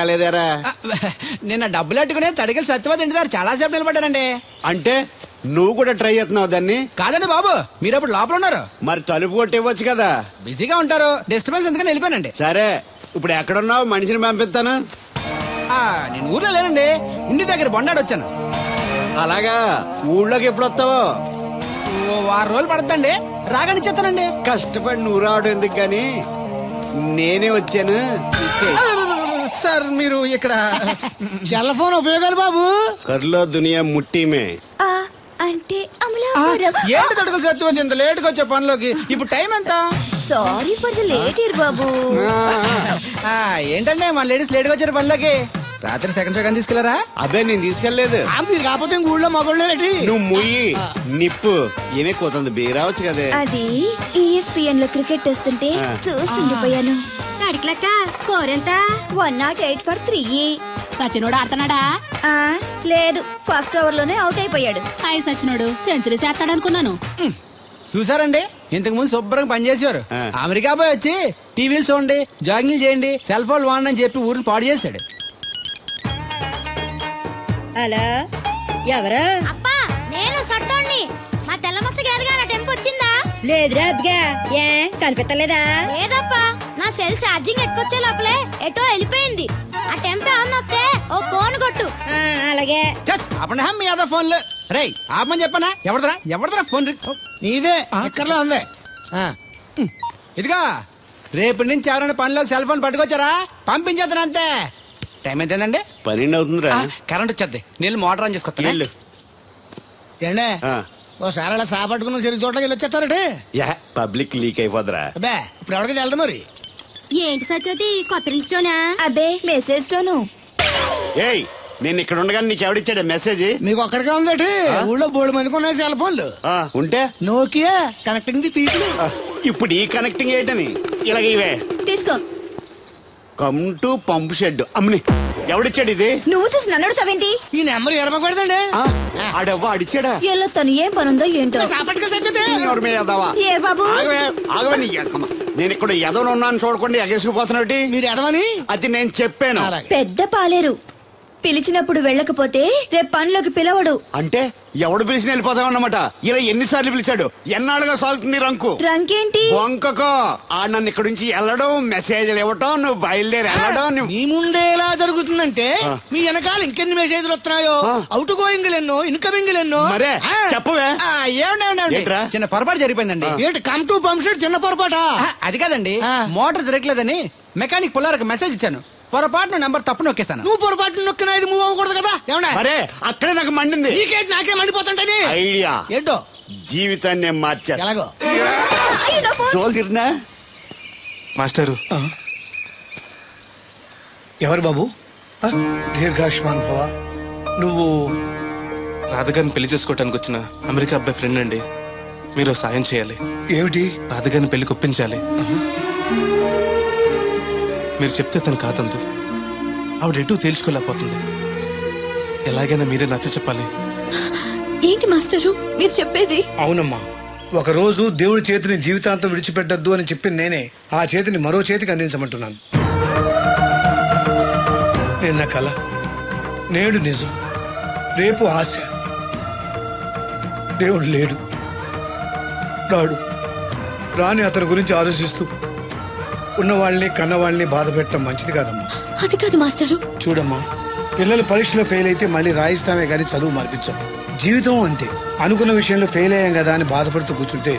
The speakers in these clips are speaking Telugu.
లేదారా నిన్న డబ్బులు అట్టుకునే తడికలు సత్యవతి ఇంటి దగ్గర చాలా సేపు నిలబడ్డానండి. అంటే నువ్వు కూడా ట్రై చేస్తున్నావు దాన్ని? కాదండి బాబు, మీరు అప్పుడు లోపల ఉన్నారు. మరి తలుపు కొట్టి ఇవ్వచ్చు కదా. బిజీగా ఉంటారు, డిస్టర్బెన్స్ ఎందుకని వెళ్ళిపోయానండి. సరే ఇప్పుడు ఎక్కడున్నావు? మనిషిని పంపిస్తాను. నేను ఊర్లో లేనండి, ఇంటి దగ్గర బొండాడు వచ్చాను. అలాగా, ఊళ్ళోకి ఎప్పుడు వస్తావో? 6 రోజులు పడుతుందండి, రాగానే చెప్తానండి. కష్టపడి నువ్వు రావడం ఎందుకు గాని నేనే వచ్చాను. సార్ మీరు ఇక్కడ సెల్ ఫోన్ ఉపయోగాలు బాబు. కర్లో దునియా ముట్టిమే అంటే ఏంటి తడుకులు సత్యవతి ఇంత లేట్ గా వచ్చే పనిలోకి? ఇప్పుడు టైం ఎంత? Sorry for the late year బాబు. ఏంటంటే మన లేడీస్ లేట్ గా వచ్చారు పనిలోకి. రాత్రి సెకండ్ సెకండ్ తీసుకెళ్లారా? అదే నేను తీసుకెళ్లేదు. మీరు కాకపోతే ఊళ్ళో మగోళ్ళే. నువ్వు ముయ్యి నిప్పు ఏమే కోతుంది బీరావచ్చు కదే. అది ESPN లో క్రికెట్ వస్తుంటే చూస్తుండిపోయాను. అడిక్లక్క స్కోర్ ఎంత? 108 for 3. సచినోడు ఆడుతున్నాడా? లేదు, ఫస్ట్ ఓవర్ లోనే అవుట్ అయిపోయాడు. హాయ్ సచినోడు సెంచరీ చేస్తాడనుకున్నాను. చూసారండి, ఇంతకు ముందు శుభ్రంగా పనిచేసేవారు. అమెరికా పోయి వచ్చి టీవీలు చూడండి, జాగింగ్ చేయండి, సెల్ ఫోన్ వాడండి అని చెప్పి ఊరిని పాడు చేశాడు. అలా ఎవరా? అబ్బా నేను సట్టోండి. మా తెల్లమచ్చ గారిగా నా టెంపు వచ్చిందా? లేదురా అబ్బగా, ఏ కనిపెట్టలేదా? లేదప్పా, నా సెల్ ఛార్జింగ్ ఎక్కొచ్చే లోపలే ఎటో వెళ్ళిపోయింది. ఆ టెంపు ఆన్ వస్తే ఓ ఫోన్ కొట్టు. అలాగే అప్పుడు మీ అదా ఫోన్లు రే ఆపమని చెప్పనా? ఎవడదరా ఫోన్? నీదే ఎక్కర్లో ఉంది. ఇదిగా రేపటి నుంచి ఎవరైనా పనిలోకి సెల్ ఫోన్ పట్టుకొచ్చారా పంపించేద్దాను అంతే. టైం ఎంతేనండి? 12 అవుతుందిరా. కరెంట్ వచ్చేది, నీళ్ళు మోటార్ ఆన్ చేసుకొస్తా. ఏండే ఓసారి అలా సాపట్టుకున్న చెరుకు చోట్లకి వెళ్ళి వచ్చేస్తారటే. Public leak అయిపోద్రా. అబ్బే ఇప్పుడు ఎవరికి వెళ్దాం మరి? ఏంటి సత్యవతి కొత్త రిజిస్టోనా? అబ్బే మెసేజ్ తోను. ఏయ్ నేను ఇక్కడ ఉండగా నీకు ఎవడిచ్చాడే మెసేజ్? మీకు ఒక్కడికే ఉందటి, ఊళ్ళో 3 మందికి ఉన్నాయి సెల్ ఫోన్లు. ఉంటే నోకియా కనెక్టింగ్ ది పీపుల్. ఇప్పుడు ఈ కనెక్టింగ్ ఏంటని ఇలాగ ఇవే తీసుకో. Come to pump shed. అమ్మని ఎవడిచ్చాడు ఇది? నువ్వు చూసి నన్ను అడుగుతావేంటి? ఈ నెంబర్ ఎరమకు పెడతాండి. ఆడవ్వ అడిచాడా? ఎల్లో తను ఏం పనుందో ఏంటో. ఏ బాబు నేను ఇక్కడ ఎదవనున్నాను చూడకుండా ఎగేసుకుపోతున్నట్టు. మీరు ఎదవని అది నేను చెప్పాను. పెద్ద పాలేరు పిలిచినప్పుడు వెళ్ళకపోతే రేపు పనిలోకి పిలవడు. అంటే ఎవడు పిలిచిన వెళ్ళిపోతావు అన్నమాట. ఇలా ఎన్నిసార్లు పిలిచాడు? ఎన్నాళ్ళుగా సాగుతుంది రంకు. రంకేంటి? వంకకో ఆ నన్ను ఇక్కడ నుంచి వెళ్ళడం, మెసేజ్లు ఇవ్వటం, నువ్వు బయలుదేరి వెళ్ళడం. మీ ముందే ఎలా జరుగుతుందంటే మీ వెనకాల ఇంకెన్ని మెసేజ్లు వస్తున్నాయో. అవుట్ గోయింగ్ ఎన్నో, ఇన్కమింగ్ ఎన్నో. మరే చెప్పవే. చిన్న పొరపాటు జరిగిపోయిందండి. ఏంటి కమ్ టు పంప్ షెడ్ చిన్న పొరపాట? అది కాదండి, మోటార్ తిరగలేదని మెకానిక్ పుల్లారకు మెసేజ్ ఇచ్చాను. పొరపాటున నెంబర్ తప్పు నొక్కేసాను. నువ్వు పొరపాటు నొక్కినా ఇది మూవ్ అవ్వకూడదు కదా. మరే అక్కడే నాకు మండింది. నాకే మండిపోతుంటని ఐడియా ఏంటో జీవితాన్ని మార్చా. ఎలాగో తిరిగినా మాస్టరు. ఎవరు బాబు? దీర్ఘాయుష్మాన్ భవ. నువ్వు రాధగారిని పెళ్లి చేసుకోవటానికి వచ్చిన అమెరికా అబ్బాయి ఫ్రెండ్ అండి. మీరు సాయం చేయాలి. ఏమిటి? రాధగారిని పెళ్లి కొప్పించాలి. మీరు చెప్తే తను కాదందు. ఆవిడ ఎటూ తేల్చుకోలేకపోతుంది. ఎలాగైనా మీరే నచ్చ చెప్పాలి. ఏంటి మాస్టరు మీరు చెప్పేది? అవునమ్మా, ఒకరోజు దేవుడి చేతిని జీవితాంతం విడిచిపెట్టద్దు అని చెప్పింది నేనే. ఆ చేతిని మరో చేతికి అందించమంటున్నాను. నిన్న కల, నేడు నిజం, రేపు ఆశ. దేవుడు లేడు, రాడు. రాని అతని గురించి ఆలోచిస్తూ ఉన్నవాళ్ళని కన్నవాళ్ళని బాధ పెట్టడం మంచిది కాదమ్మా. అది కాదు మాస్టరు. చూడమ్మా, పిల్లలు పరీక్షలో ఫెయిల్ అయితే మళ్ళీ రాయిస్తామే కానీ చదువు మార్పించాం. జీవితం అంతే. అనుకున్న విషయంలో ఫెయిల్ అయ్యాం కదా అని బాధపడుతూ కూర్చుంటే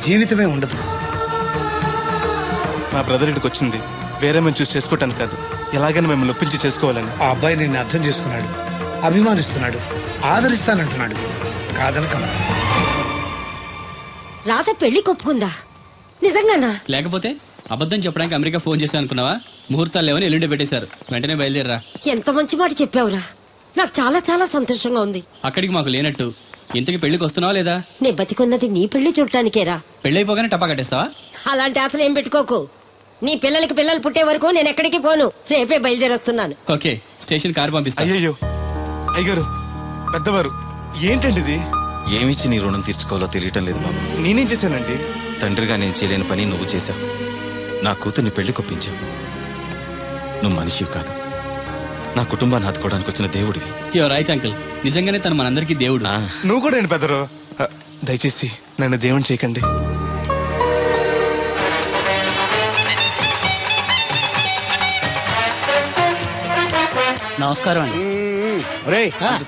జీవితమే ఉండదు. మా బ్రదర్ ఇక్కడికి వచ్చింది వేరే మేము చూసి చేసుకోవటానికి కాదు, ఎలాగైనా మిమ్మల్ని ఒప్పించి చేసుకోవాలని. ఆ అబ్బాయి నిన్ను అర్థం చేసుకున్నాడు, అభిమానిస్తున్నాడు, ఆదరిస్తానంటున్నాడు. కాదనకమ్మా. రాధ పెళ్లి కొప్పుకుందా? నిజంగానా? లేకపోతే అబద్ధం చెప్పడానికి అమెరికా ఫోన్ చేశాను అనుకున్నావా? ముహూర్తాలు లేవని ఎల్లుండి పెట్టేశారు. వెంటనే బయలుదేరరా. ఎంత మంచి మాట చెప్పావురా. నాకు చాలా చాలా సంతోషంగా ఉంది. అక్కడికి మాకు లేనట్టు ఇంతకి పెళ్లికి వస్తున్నావా లేదా? నే బతికున్నది నీ పెళ్లి చూడటానికేరా. పెళ్లి అయిపోగానే టపా కట్టేస్తావా? అలాంటి ఆశలు ఏం పెట్టుకోకు. నీ పిల్లలకి పిల్లలు పుట్టే వరకు నేను ఎక్కడికి పోను. రేపే బయలుదేరొస్తున్నాను. ఓకే, స్టేషన్ కారు పంపిస్తా. అయ్యో అయ్యగారు, పెద్దవారు, ఏంటండి ఇది? ఏమిచ్చి నీ రుణం తీర్చుకోవాలో తెలియటం లేదు బాబు. నేనేం చేశానండి? తండ్రిగా నేను చేయలేని పని నువ్వు చేశావు. నా కూతుర్ని పెళ్లి కొప్పించావు. నువ్వు మనిషివి కాదు, నా కుటుంబాన్ని ఆదుకోవడానికి వచ్చిన దేవుడివి. యువర్ రైట్ అంకుల్, నిజంగానే తను మనందరికీ దేవుడు. నువ్వు కూడా ఏంటి పెద్దరు? దయచేసి నన్ను దేవుని చేయకండి. నమస్కారం అండి. రే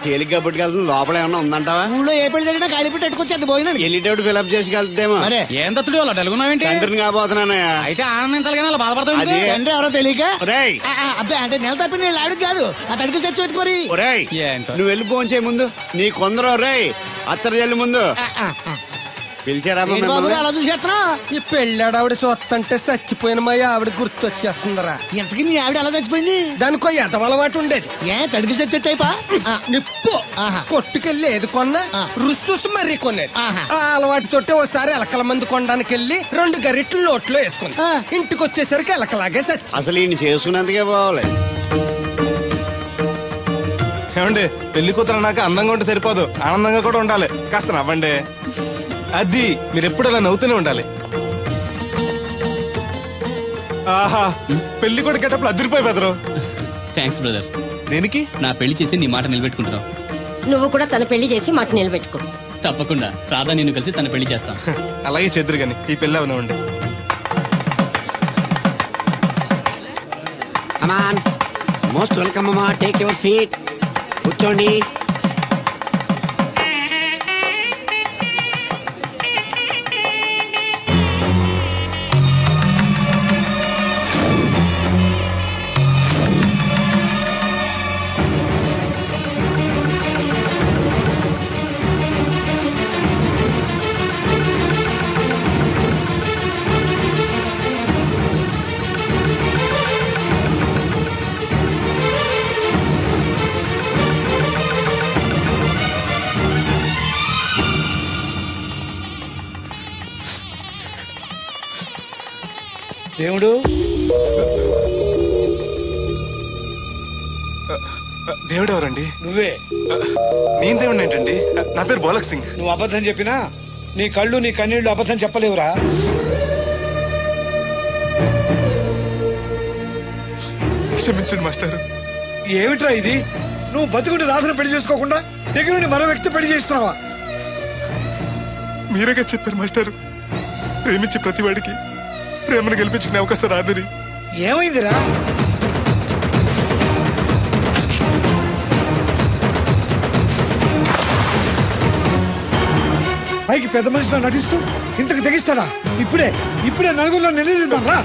తేలిగ్గా పుట్టుకెళ్తుంది, లోపల ఏమన్నా ఉందంటావా? ఊళ్ళో ఏ పెళ్లి జరిగినా గాలి పెట్టి ఎట్టుకొచ్చేది పోయినాడు. వెళ్ళేటప్పుడు ఫిలప్ చేసి వెళ్తేమో. మరే ఏం తత్తుడు అలా తెలుగున్నావేంటి? తండ్రిని కాబోతున్నానయ్యా. అయితే ఆనందించాలి కానీ అలా బాధపడతావు. అది తండ్రి ఎవరో తెలియక ఒరేయ్ అబ్బాయి అంటే నెల తప్పి నేను ఆడికి కాదు ఆ తడికి చచ్చి వెతుకు మరి. ఒరేయ్ ఏంటో. నువ్వు వెళ్ళి ఫోన్ చేయ ముందు, నీ కొందరు రేయ్ అత్తరు జల్లి ముందు పిలిచారా ఏంటి బాబు అలా చూసేస్తున్నా? ఈ పెళ్ళాడావిడ సొత్తంటే చచ్చిపోయిన మా ఆవిడ గుర్తొచ్చేస్తుందరా. ఇంతకీ నీ ఆవిడ ఎలా చచ్చిపోయింది? దానికో ఎంత అలవాటు ఉండేది. ఏ తడికి చచ్చే టైపా? నిప్పు కొట్టుకెళ్ళి ఏది కొన్నా రుస్సుస్ మరీ కొనేది. ఆహా. ఆ అలవాటుతోటి ఓసారి ఎలకల మందు కొనడానికి వెళ్ళి 2 గరిట్లు నోట్లో వేసుకుంది. ఇంటికి వచ్చేసరికి ఎలకలాగే చచ్చి. అసలు ఈయన చేసుకున్నందుకే పోవాలి. ఏమండి, పెళ్లి కూతురు నాకు అందంగా ఉంటే సరిపోదు, ఆనందంగా కూడా ఉండాలి. కాస్త నవ్వండి. అది మీరు ఎప్పుడు అలా నవ్వుతూనే ఉండాలి. ఆహా, పెళ్లి కూడా గెటప్పుడు అదిరిపోయి పెదరు. Thanks brother. దేనికి? నా పెళ్లి చేసి నీ మాట నిలబెట్టుకుంటున్నావు. నువ్వు కూడా తన పెళ్లి చేసి మాట నిలబెట్టుకో. తప్పకుండా రాధా నిన్ను కలిసి తన పెళ్లి చేస్తాం. అలాగే చెద్దరు గాని ఈ పెళ్లి అవనివ్వండి. అమాన్ మోస్ట్ వెల్కమ్ అమ్మా, టేక్ యువర్ సీట్, కూర్చోండి. దేవుడు దేవుడు ఎవరండి? నువ్వే. నేను దేవుడు ఏంటండి? నా పేరు బోలక్ సింగ్. నువ్వు అబద్ధం చెప్పినా నీ కళ్ళు నీ కన్నీళ్లు అబద్ధం చెప్పలేవురా. క్షమించండి మాస్టర్. ఏమిట్రా ఇది? నువ్వు బతుకుంటే రాధను పెళ్లి చేసుకోకుండా దగ్గర నుండి మరో వ్యక్తి పెళ్లి చేస్తున్నావా? మీరేగా చెప్పారు మాస్టర్, ప్రేమించే ప్రతివాడికి ప్రేమను గెలిపించుకునే అవకాశం రాదని. ఏమైందిరా? పైకి పెద్ద మనిషిలో నటిస్తూ ఇంతకు తెగిస్తాడా? ఇప్పుడే నలుగురిలో నిలదీద్దాం రా.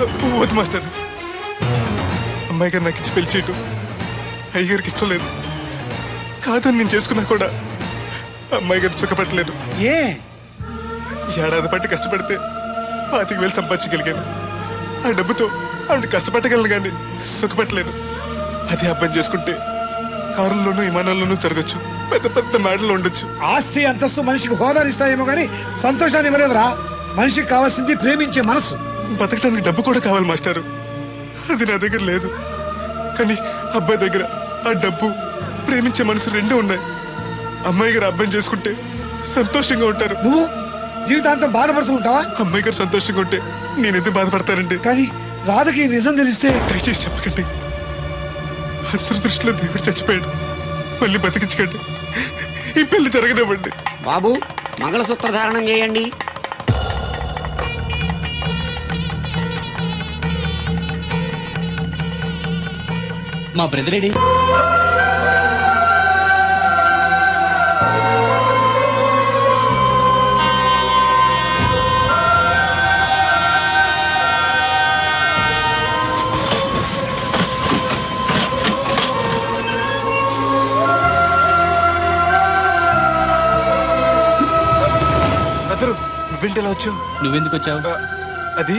వద్దు మాస్టర్, అమ్మాయి గారు నాకు ఇచ్చి పెళ్లి చేయటం అయ్యగారికి ఇష్టం లేదు. కాదని నేను చేసుకున్నా కూడా అమ్మాయి గారిని సుఖపెట్టలేదు. ఏ ఏడాది పట్టి కష్టపడితే 25,000 సంపాదించగలిగాను. ఆ డబ్బుతో ఆవిడ కష్టపట్టగలను కానీ సుఖపెట్టలేను. అదే అబ్బాయి చేసుకుంటే కారుల్లోనూ విమానాల్లోనూ తిరగచ్చు, పెద్ద పెద్ద మేడలు ఉండొచ్చు. ఆస్తి అంతస్తు మనిషికి హోదానిస్తాయేమో గానీ సంతోషాన్ని ఇవ్వలేదురా. మనిషికి కావాల్సింది ప్రేమించే మనసు. బతకడానికి డబ్బు కూడా కావాలి మాస్టారు, అది నా దగ్గర లేదు. కానీ అబ్బాయి దగ్గర ఆ డబ్బు, ప్రేమించే మనసు రెండూ ఉన్నాయి. అమ్మాయి గారు అబ్బాయిని చేసుకుంటే సంతోషంగా ఉంటారు. నువ్వు జీవితాంతం బాధపడుతూ ఉంటావా? అమ్మాయి గారు సంతోషంగా ఉంటే నేనెందుకు బాధపడతానండి? కానీ రాధకి ఈ నిజం తెలిస్తే దయచేసి చెప్పకండి. అందరి దృష్టిలో దేవుడు చచ్చిపోయాడు, మళ్ళీ బతికించకండి. ఈ పెళ్లి జరగనివ్వండి. బాబు మంగళసూత్ర ధారణం చేయండి. మా బ్రదర్ ఏడి? అతను నువ్వేంటి ఎలా వచ్చావు? నువ్వెందుకు వచ్చావు? అది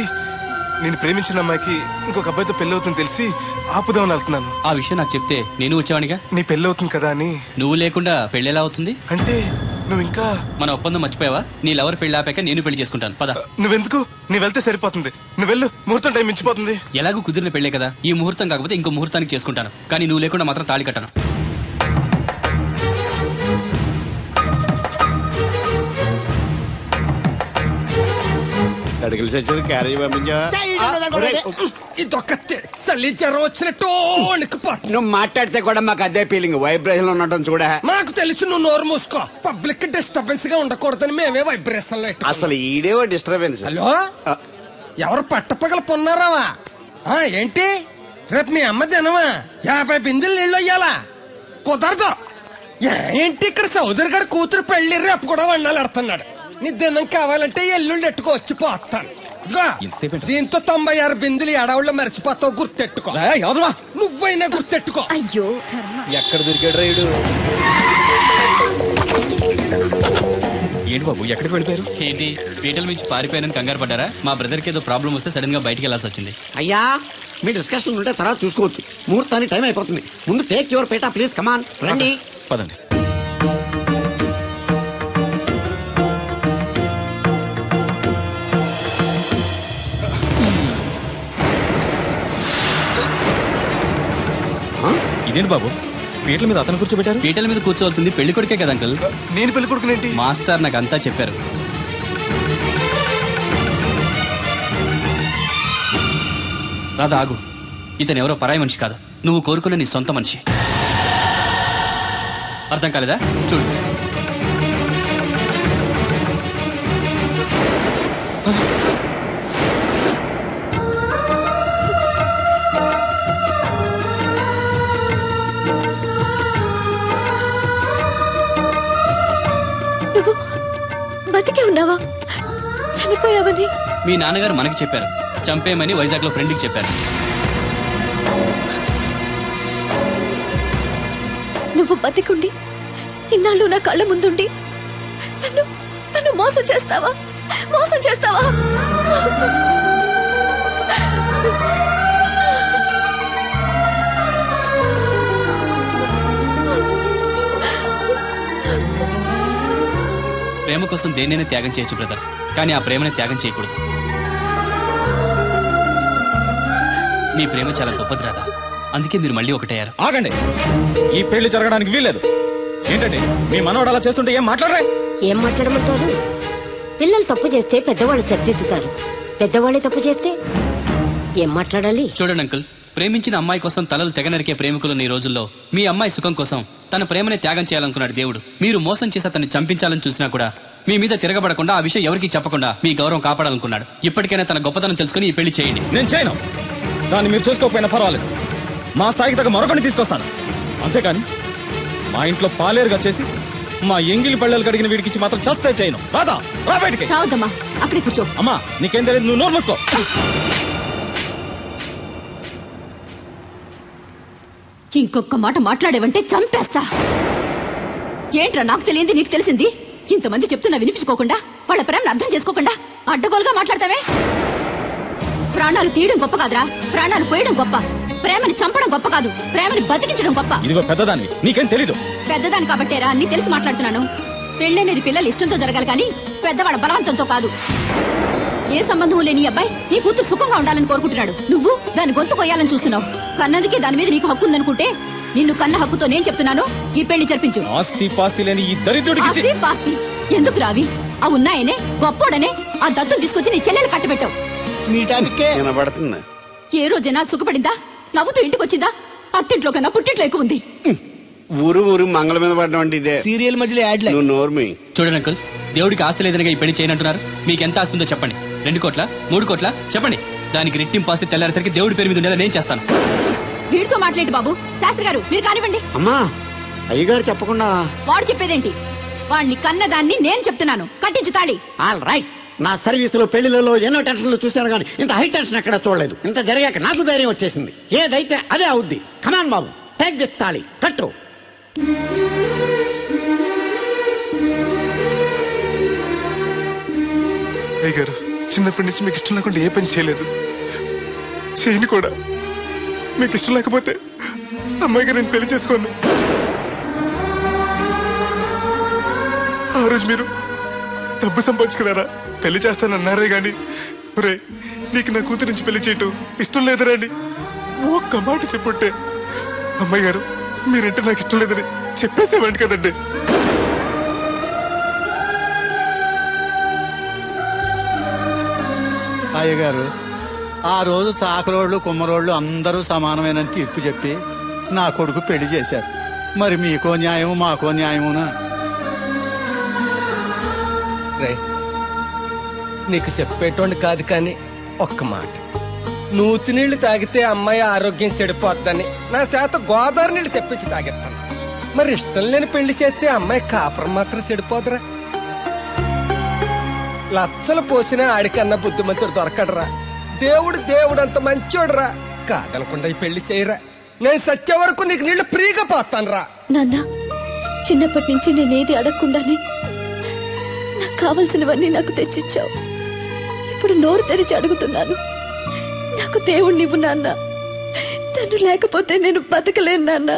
నేను ప్రేమించిన అమ్మాయికి ఇంకొక అబ్బాయితో పెళ్లి అవుతుంది తెలిసి ఆపుదామని వెళ్తున్నాను. ఆ విషయం నాకు చెప్తే నేను వచ్చావనిగా. నీ పెళ్లి అవుతుంది కదా అని. నువ్వు లేకుండా పెళ్లి ఎలా అవుతుంది? అంటే నువ్వు ఇంకా మన ఒప్పందం మర్చిపోయావా? నీ లవర్ పెళ్లి ఆపాక నేను పెళ్లి చేసుకుంటాను. పద. నువ్వెందుకు? నీ వెళ్తే సరిపోతుంది. నువ్వు వెళ్ళు, ముహూర్తం టైం మించిపోతుంది. ఎలాగూ కుదిరిన పెళ్లే కదా, ఈ ముహూర్తం కాకపోతే ఇంకో ముహూర్తానికి చేసుకుంటాను. కానీ నువ్వు లేకుండా మాత్రం తాళి కట్టను. కడిగిలి చచ్చేది క్యారేజ్ పంపించావా? ఇదొక చలి జ్వరం వచ్చినట్టు నువ్వు మాట్లాడితే కూడా మాకు అదే ఫీలింగ్, వైబ్రేషన్ ఉండటం చూడ. మాకు తెలుసు, నువ్వు నోరు మూసుకో. పబ్లిక్ డిస్టర్బెన్స్ గా ఉండకూడదని మేమే వైబ్రేషన్ లో అసలు ఈడేవో డిస్టర్బెన్స్. హలో, ఎవరు పట్టపగల పొన్నారావా? ఏంటి రేపు మీ అమ్మ జనమా 50 బిందెలు నీళ్ళు అయ్యాలా? కుదరదు. ఏంటి ఇక్కడ సౌదరి గారు కూతురు పెళ్లి రేపు కూడా వండాలి ఆడుతున్నాడు. నీ దినం కావాలంటే ఎల్లుండి ఎట్టుకో వచ్చి పోతాను. దీంతో 96 బిందెలు ఎడవుల్లో మరిచిపోతావు, గుర్తెట్టుకో. నువ్వైనా గుర్తెట్టుకో. అయ్యో ఎక్కడ దొరికాడు రైడు? ఏంటి బాబు, ఎక్కడికి వెళ్ళిపోయారు? ఏంటి పీటల నుంచి పారిపోయానని కంగారు పడ్డారా? మా బ్రదర్కి ఏదో ప్రాబ్లం వస్తే సడన్ గా బయటికి వెళ్లాల్సి వచ్చింది. అయ్యా, మీ డిస్కషన్ ఉంటే తర్వాత చూసుకోవచ్చు. ముహూర్తానికి టైం అయిపోతుంది. ముందు టేక్ యువర్ పేటా ప్లీజ్. కమాన్ రండి. పదండి. ఇదేంటి బాబు, పీటల మీద అతను కూర్చోబెట్టారు? పీటల మీద కూర్చోవలసింది పెళ్లి కొడుకే కదా అంకుల్. నేను పెళ్లి కొడుకునేంటి? మాస్టర్ నాకు అంతా చెప్పారు. రాధా ఆగు, ఇతను ఎవరో పరాయి మనిషి కాదు, నువ్వు కోరుకున్న నీ సొంత మనిషి. అర్థం కాలేదా? చూడు. నువ్వు బతికే ఉన్నావా? చనిపోయావని మీ నాన్నగారు మనకి చెప్పారు, చంపేయమని వైజాగ్ లో ఫ్రెండ్కి చెప్పారు. నువ్వు బతికుండి ఇన్నాళ్ళు నా కళ్ళ ముందుండి నన్ను మోసం చేస్తావా? మోసం చేస్తావా? ప్రేమ కోసం దేన్నైనా త్యాగం చేయొచ్చు బ్రదర్, కానీ ఆ ప్రేమని త్యాగం చేయకూడదు. మీ ప్రేమ చాలా గొప్పది రాదా, అందుకే మీరు మళ్ళీ ఒకటయ్యారు. ఆగండి, ఈ పెళ్లి జరగడానికి వీల్లేదు. ఏంటండి మీ మనవాడు అలా చేస్తుంటే ఏం మాట్లాడరా? ఏం మాట్లాడమంటారు? పిల్లలు తప్పు చేస్తే పెద్దవాళ్ళు సరిదిద్దుతారు, పెద్దవాళ్ళే తప్పు చేస్తే ఏం మాట్లాడాలి? చూడండి అంకుల్, ప్రేమించిన అమ్మాయి కోసం తలలు తెగనరికే ప్రేమికులున్న ఈ రోజుల్లో మీ అమ్మాయి సుఖం కోసం తన ప్రేమని త్యాగం చేయాలనుకున్నాడు దేవుడు. మీరు మోసం చేసి అతన్ని చంపించాలని చూసినా కూడా మీ మీద తిరగబడకుండా ఆ విషయం ఎవరికి చెప్పకుండా మీ గౌరవం కాపాడాలనుకున్నాడు. ఇప్పటికైనా తన గొప్పతనం తెలుసుకుని ఈ పెళ్లి చేయండి. నేను చేయను. దాన్ని మీరు చూసుకోకపోయినా పర్వాలేదు, మా స్థాయికి తగ్గ మరొకరిని తీసుకొస్తాను. అంతేకాని మా ఇంట్లో పాలేరుగా చేసి మా ఎంగిలి పళ్ళలు కడిగిన వీడికి మాత్రం చస్తే చేయను. రాదా, రా బయటికి. రావద్దమ్మా, అక్కడే కూర్చో. అమ్మా నీకేం తెలియదు, నువ్వు నోరు మూసుకో. ఇంకొక మాట మాట్లాడేవంటే చంపేస్తా. ఏంట్రా నాకు తెలియంది నీకు తెలిసింది? ఇంతమంది చెప్తున్నా వినిపించుకోకుండా, వాళ్ళ ప్రేమను అర్థం చేసుకోకుండా అడ్డగోలుగా మాట్లాడతావే. ప్రాణాలు తీయడం గొప్ప కాదురా, ప్రాణాలు పోయడం గొప్ప. ప్రేమని చంపడం గొప్ప కాదు, ప్రేమని బతికించడం గొప్ప. ఇదిగో పెద్దదాన్ని, నీకేం తెలీదు. పెద్దదాని కాబట్టేరా అన్ని తెలిసి మాట్లాడుతున్నాను. పెళ్ళనేది పిల్లలు ఇష్టంతో జరగాలి కానీ పెద్దవాడ బలవంతంతో కాదు. ఏ సంబంధం లేని అబ్బాయి నీ కూతురు సుఖంగా ఉండాలని కోరుకుంటున్నాడు. నువ్వు దాని గొంతు కొయ్యాలని చూస్తున్నావు. కన్నందుకే దాని మీద నీకు హక్కు ఉందనుకుంటే నిన్ను కన్న హక్కుతో నేను చెప్తున్నాను, ఈ పెళ్లి జరిపించు. ఆస్తి పాస్తి లేని ఈ దరిద్రుడికి ఆస్తి పాస్తి ఎందుకు రావి? ఆ ఉన్నాయనే గొప్పోడనే ఆ దత్తుని తీసుకొచ్చి నీ చెల్లెలు కట్టబెట్టావు. ఏ రోజైనా సుఖపడిందా? నవ్వుతూ ఇంటికి వచ్చిందా? అత్తింట్లో కన్నా పుట్టింట్లో ఎక్కువ ఉంది. ఊరు ఊరు మంగళ మీద పడడం అంటే ఇదే. సీరియల్ మధ్యలో యాడ్ నువ్వు నోర్మి. చూడండి అంకుల్, దేవుడికి ఆస్తి లేదనగా ఈ పెళ్లి చేయనంటున్నారు. మీకు ఎంత ఆస్తి ఉందో చెప్పండి. 2 కోట్ల 3 కోట్ల చెప్పండి. దానికి రెట్టింపు ఆస్తి తెల్లారేసరికి దేవుడి పేరు మీద ఉండేలా నేను చేస్తాను. వీడితో మాట్లాడి బాబు. శాస్త్రి గారు మీరు కానివ్వండి. అమ్మా, అయ్యగారు చెప్పకుండా వాడు చెప్పేదేంటి? వాడిని కన్నదాన్ని నేను చెప్తున్నాను, కట్టించు తాళి. All right. నా సర్వీసులో పెళ్లిలలో ఎన్నో టెన్షన్లు చూశాను కానీ ఇంత హై టెన్షన్ ఎక్కడ చూడలేదు. ఇంత జరిగాక నాకు ధైర్యం వచ్చేసింది. ఏదైతే అదే అవుద్ది. కమాన్ బాబు, టేక్ దిస్ తాళి, కట్టు. అయ్యగారు, చిన్నప్పటి నుంచి మీకు ఇష్టం లేకుండా ఏ పని చేయలేదు, చేయని కూడా. మీకు ఇష్టం లేకపోతే అమ్మాయి గారు నేను పెళ్లి చేసుకోను. ఆ రోజు మీరు డబ్బు సంపాదించుకున్నారా, పెళ్లి చేస్తానన్నారే గాని రే నీకు నా కూతురు నుంచి పెళ్లి చేయటం ఇష్టం లేదరా అని ఒక్క మాట చెప్పుంటే అమ్మాయి గారు మీరంటే నాకు ఇష్టం లేదని చెప్పేసేవాడి కదండి. అయ్యగారు ఆ రోజు చాకరోళ్ళు కుమ్మరోళ్ళు అందరూ సమానమైన తీర్పు చెప్పి నా కొడుకు పెళ్లి చేశారు. మరి మీకో న్యాయము మాకో న్యాయమునా? రే, నీకు చెప్పేటోండి కాదు కానీ ఒక్క మాట. నూతి నీళ్లు తాగితే అమ్మాయి ఆరోగ్యం చెడిపోద్దని నా చేత గోదావరి నీళ్లు తెప్పించి తాగేస్తాను. మరి ఇష్టం లేని పెళ్లి చేస్తే అమ్మాయి కాపురం మాత్రం చెడిపోదురా? లచ్చలు పోసినా ఆడికన్నా బుద్ధిమంతుడు దొరకడరా. దేవుడు అంత మంచోడురా. కాదనకుండా ఈ పెళ్లి చేయరా. నేను సత్య వరకు నీకు నీళ్లు ఫ్రీగా పోతాను రా. నాన్న, చిన్నప్పటి నుంచి నేనేది అడగకుండానే నాకు కావలసినవన్నీ నాకు తెచ్చిచ్చావు. ఇప్పుడు నోరు తెరిచి అడుగుతున్నాను, నాకు దేవుణ్ణివ్వు నాన్న. తను లేకపోతే నేను బతకలేను నాన్న.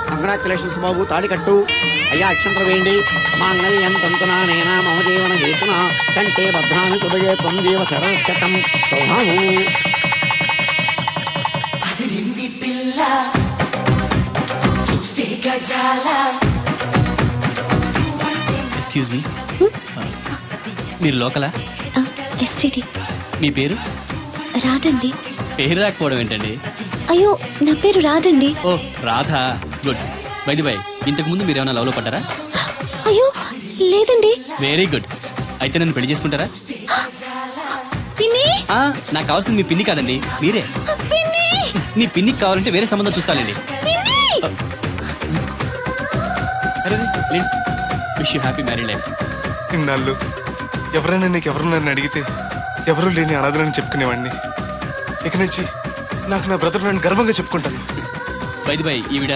కంగ్రాచులేషన్స్ బాబు, తాళి కట్టు. అయ్యా అక్షంతలు వేయండి. మాంగళ్యం తంతునా నేనా మమ జీవన హేతున కంటే భద్రాన్ని సుభగే త్వం సరస్వతం సౌభాము. ఎక్స్క్యూజ్ మీ, మీరు లోకలా? ఎస్టీటీ. మీ పేరు? రాదండి. పేరు రాకపోవడం ఏంటండి? అయ్యో, నా పేరు రాదండి. ఓ Radha, good. By the by, ఇంతకు ముందు మీరు ఏమైనా లవ్లో పడ్డారా? అయ్యో లేదండి. Very good. అయితే నన్ను పెళ్లి చేసుకుంటారా? పిన్ని, నాకు కావాల్సింది మీ పిన్ని కాదండి, మీరే. పిన్ని, నీ పిన్నికి కావాలంటే వేరే సంబంధం చూస్తానండి. Wish you happy married life. ఇన్నాళ్ళు ఎవరైనా నీకు ఎవరున్నారని అడిగితే ఎవరూ లేని అనాథలని చెప్పుకునేవాడిని. ఇక నుంచి నాకు నా బ్రదర్ నన్ను గర్వంగా చెప్పుకుంటాను. బై ది బై, ఈవిడ